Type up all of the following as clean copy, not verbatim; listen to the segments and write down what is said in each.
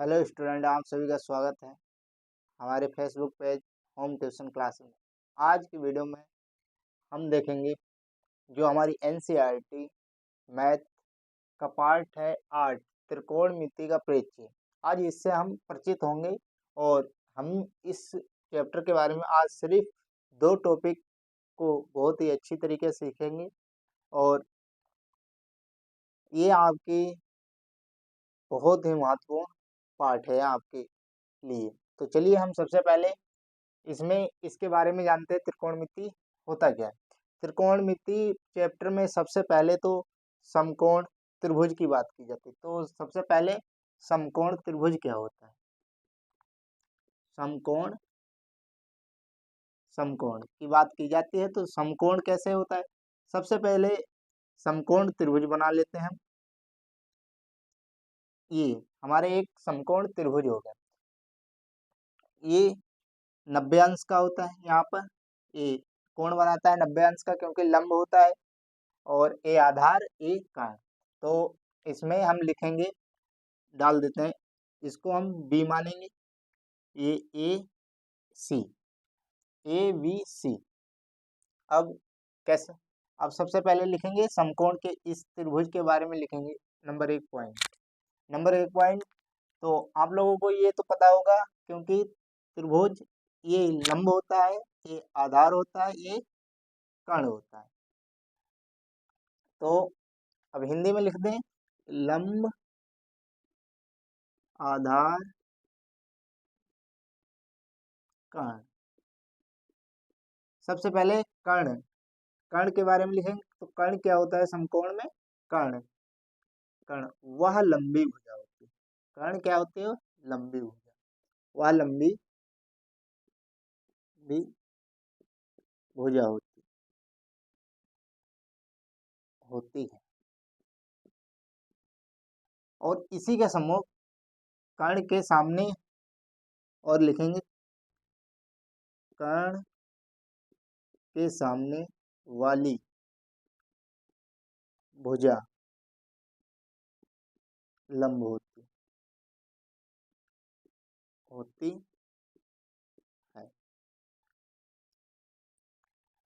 Hello student, आप सभी का स्वागत है हमारे Facebook page home tuition class में। आज की वीडियो में हम देखेंगे जो हमारी एनसीईआरटी मैथ का पार्ट है 8 त्रिकोणमिति का परिचय। आज इससे हम परिचित होंगे और हम इस चैप्टर के बारे में आज सिर्फ 2 टॉपिक को बहुत ही अच्छी तरीके से सीखेंगे और ये आपकी बहुत ही महत्वपूर्ण पार्ट है आपके लिए। तो चलिए हम सबसे पहले इसमें इसके बारे में जानते हैं त्रिकोणमिति होता क्या है। त्रिकोणमिति चैप्टर में सबसे पहले तो समकोण त्रिभुज की बात की जाती है। तो सबसे पहले समकोण त्रिभुज क्या होता है। समकोण समकोण की बात की जाती है तो समकोण कैसे होता है। सबसे पहले समकोण त्रिभुज बना लेते हैं हम। ये हमारे एक समकोण त्रिभुज हो गया। ये 90 अंश का होता है। यहाँ पर ये कोण बनाता है 90 अंश का क्योंकि लंब होता है और ए आधार ए कारण। तो इसमें हम लिखेंगे, डाल देते हैं, इसको हम बी मानेंगे। ये सी ए बी सी। अब कैसे, अब सबसे पहले लिखेंगे समकोण के इस त्रिभुज के बारे में लिखेंगे। नंबर 1 पॉइंट तो आप लोगों को ये तो पता होगा क्योंकि त्रिभुज ये लंब होता है, ये आधार होता है, ये कर्ण होता है। तो अब हिंदी में लिख दें, लंब आधार कर्ण। सबसे पहले कर्ण, कर्ण के बारे में लिखेंगे तो कर्ण क्या होता है समकोण में। कर्ण कर्ण वह लंबी भुजा होती है। कर्ण क्या होती है, लंबी भुजा, वह लंबी भी भुजा होती है। और इसी का सम्मुख कर्ण के सामने और लिखेंगे, कर्ण के सामने वाली भुजा लंब होती है।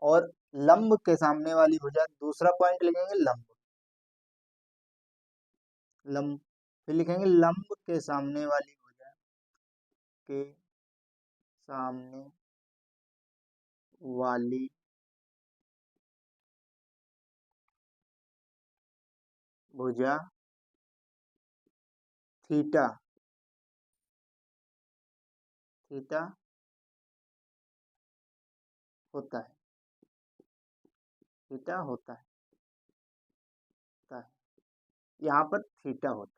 और लंब के सामने वाली भुजा, दूसरा पॉइंट लिखेंगे लंब। लंब फिर लिखेंगे लंब के सामने वाली भुजा के सामने वाली भुजा थीटा थीटा होता है। थीटा होता है। यहाँ पर थीटा होता है।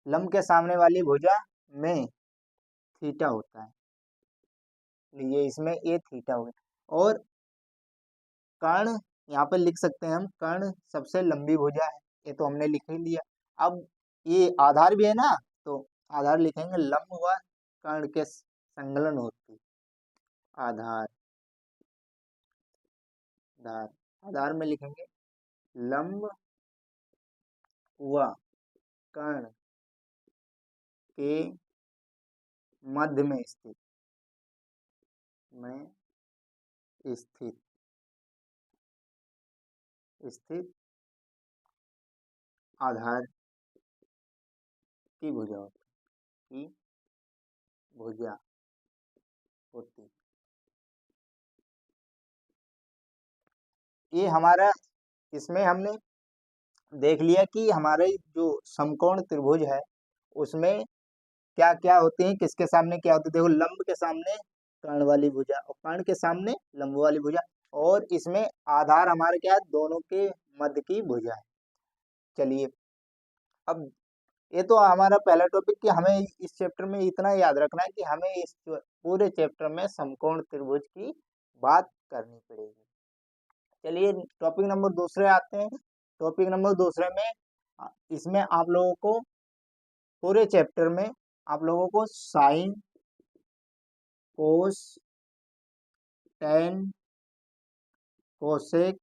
लंब के सामने वाली भुजा में थीटा होता है। ये इसमें ये थीटा हो गया। और कर्ण यहाँ पर लिख सकते हैं हम, कर्ण सबसे लंबी भुजा है, ये तो हमने लिख ही लिया। अब ये आधार भी है ना, तो आधार लिखेंगे लंब व कर्ण के संलग्न होती आधार। आधार आधार में लिखेंगे लंब व कर्ण के मध्य में में स्थित स्थित आधार की भुजा की भुजा होती। ये हमारा, इसमें हमने देख लिया कि हमारे जो समकोण त्रिभुज है उसमें क्या क्या होते हैं, किसके सामने क्या होते हैं। देखो, लंब के सामने कर्ण वाली भुजा और कर्ण के सामने लंब वाली भुजा, और इसमें आधार हमारे क्या है, दोनों के मध्य की भुजा है। चलिए, अब ये तो हमारा पहला टॉपिक कि हमें इस चैप्टर में इतना याद रखना है कि हमें इस पूरे चैप्टर में समकोण त्रिभुज की बात करनी पड़ेगी। चलिए टॉपिक नंबर दूसरे आते हैं। टॉपिक नंबर दूसरे में इसमें आप लोगों को पूरे चैप्टर में आप लोगों को साइन, कोस, टेन, कोसेक,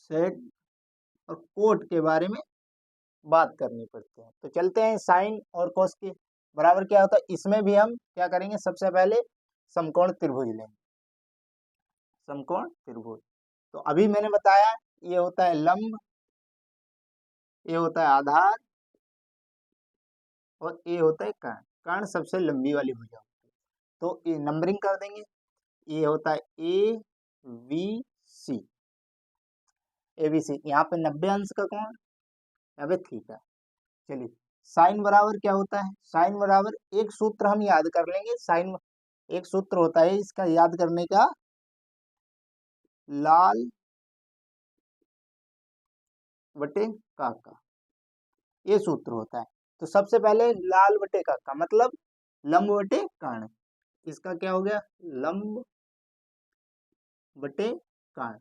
सेक और कोट के बारे में बात करनी पड़ती है। तो चलते हैं साइन और कोस के बराबर क्या होता है, इसमें भी हम क्या करेंगे, सबसे पहले समकोण त्रिभुज लेंगे, समकोण त्रिभुज। तो अभी मैंने बताया ये होता है लंब, ये होता है आधार और ये होता है कर्ण। कर्ण सबसे लंबी वाली भुजा होती है। तो ये नंबरिंग कर देंगे, ये होता है A B C, A B C. यहाँ पे 90 अंश का कोण, यहाँ पे थीटा। चलिए साइन बराबर क्या होता है, साइन बराबर एक सूत्र हम याद कर लेंगे। साइन एक सूत्र होता है इसका याद करने का, लाल बटे काका, ये सूत्र होता है। तो सबसे पहले लाल बटे काका मतलब लंब बटे कर्ण, इसका क्या हो गया, लंब बटे कर्ण,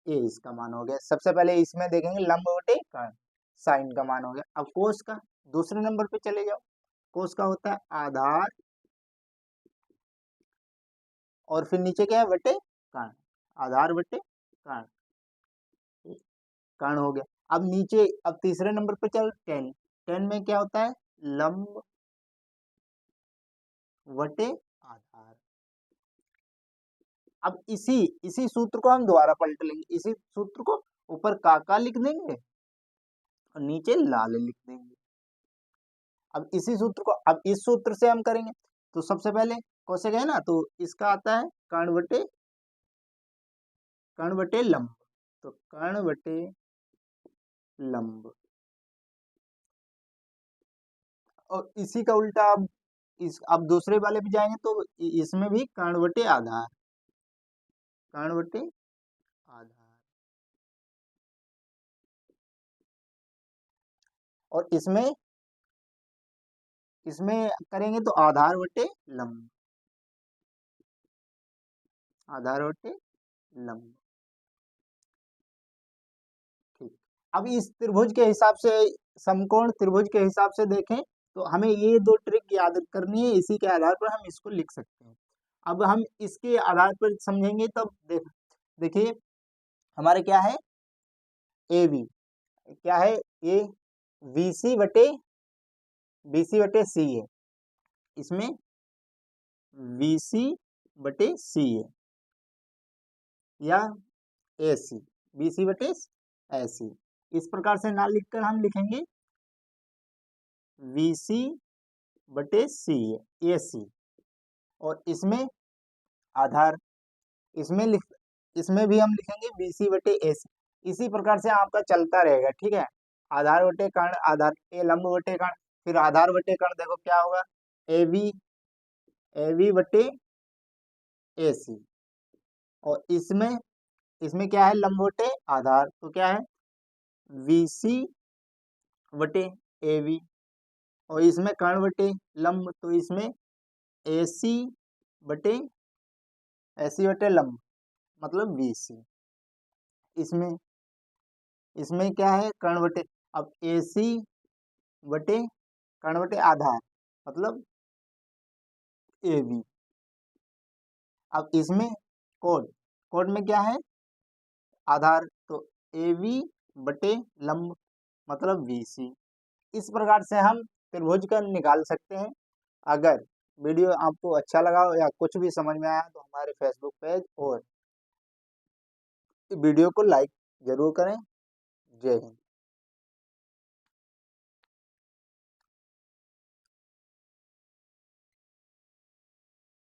ये इसका मान हो गया। सबसे पहले इसमें देखेंगे लंब बटे कर्ण, साइन का मान हो गया। अब कोस का दूसरे नंबर पे चले जाओ, कोस का होता है आधार और फिर नीचे क्या है, बटे कर्ण, आधार बटे कर्ण, कर्ण हो गया। अब नीचे, अब तीसरे नंबर पे चल टेन, टेन में क्या होता है, लंब बटे आधार। अब इसी इसी सूत्र को हम दोबारा पलट लेंगे, इसी सूत्र को ऊपर काका लिख देंगे और नीचे लाल लिख देंगे। अब इसी सूत्र को, अब इस सूत्र से हम करेंगे तो सबसे पहले कोसे गए ना, तो इसका आता है कर्ण बटे लंब, तो कर्ण बटे लंब। और इसी का उल्टा अब दूसरे वाले पे जाएंगे तो इसमें भी कर्ण बटे आधार, कर्ण बटे आधार। और इसमें इसमें करेंगे तो आधार बटे लंब, आधार बटे लंब। ठीक, अब इस त्रिभुज के हिसाब से, समकोण त्रिभुज के हिसाब से देखें तो हमें ये दो ट्रिक याद करनी है, इसी के आधार पर हम इसको लिख सकते हैं। अब हम इसके आधार पर समझेंगे तब देखिए हमारे क्या है, ए बी क्या है, ये बीसी बटे सी है, इसमें बीसी बटे सी है या ए सी, बीसी बटे ऐसी। इस प्रकार से ना लिखकर हम लिखेंगे बीसी बटे सी है, ए सी। और इसमें आधार, इसमें लिख इसमें भी हम लिखेंगे बीसी बटे ए सी। इसी प्रकार से आपका चलता रहेगा, ठीक है। आधार बटे कर्ण, आधार ए लंब बटे कर्ण, फिर आधार बटे कर्ण, देखो क्या होगा, ए बी बटे ए सी। और इसमें इसमें क्या है, लंब बटे आधार, तो क्या है बीसी बटे ए बी। और इसमें कर्ण बटे लंब, तो इसमें एसी बटे एसी बटे लंब मतलब बीसी। इसमें इसमें क्या है, कर्ण बटे, अब एसी बटे कर्ण बटे आधार मतलब ए बी। अब इसमें कोड, कोड में क्या है, आधार, तो ए बी बटे लंब मतलब बी सी। इस प्रकार से हम त्रिभुज का निकाल सकते हैं। अगर वीडियो आपको अच्छा लगा हो या कुछ भी समझ में आया तो हमारे फेसबुक पेज और वीडियो को लाइक जरूर करें। जय हिंद।